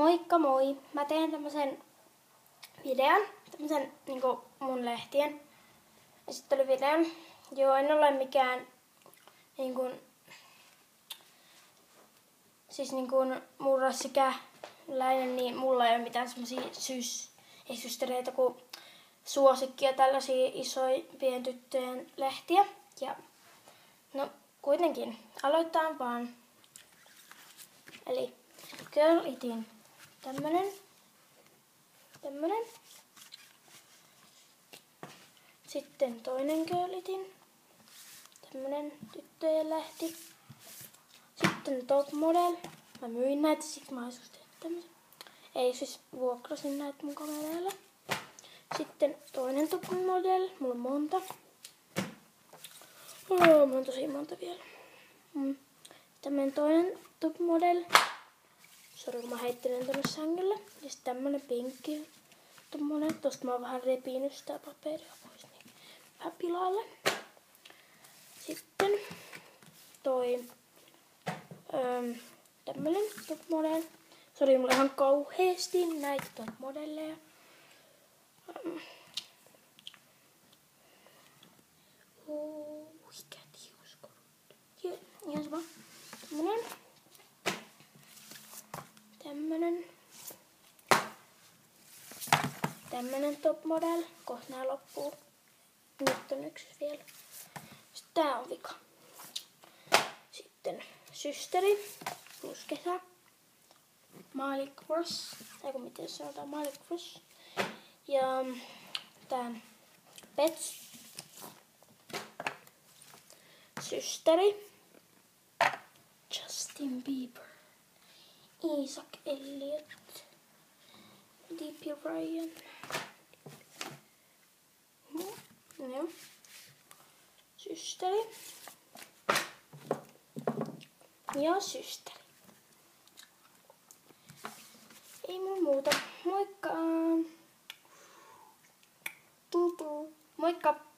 Moikka moi! Mä teen tämmösen videon, tämmösen niinku mun lehtien esittelyvideon. Joo, en ole mikään niinku murrosikäläinen, niin mulla ei ole mitään semmosia ei systereitä kuin suosikkia, tällaisia isoimpien tyttöjen lehtiä. Ja no kuitenkin, aloitetaan vaan. Eli Girl Itin tämmönen. Sitten toinen Girl Itin, tämmönen tyttöjen lehti. Sitten Top Model. Mä myin näitä, siksi mä oisin tehnyt tämmösen. Ei, siis vuokrasin näitä mun kavereille. Sitten toinen Top Model. Mulla on monta. Mulla on tosi monta vielä. Tämmönen toinen Top Model. Sori, mä heittelen tonne sängylle. Ja sitten tämmönen pinkki Top Model. Tosta mä oon vähän repinyt sitä paperia pois, niin vähän pilalle. Sitten toi tämmönen Top Model. Sori, mulla ihan kauheesti näitä Top Modelleja. Mikä tiuskorutti. Joo, ihan sama. Tämmönen Top Model. Kohta nää loppuu. Nyt on yksi vielä. Sitten tää on vika. Sitten systeri plus kesä. Miley Cross. Eiku miten sanotaan, Miley Cross. Ja tää Pets. Systeri. Justin Bieber. Isaac Elliot. D.P. Ryan. Joo. Systeri. Ja systeri. Ei mun muuta. Moikka! Moikka!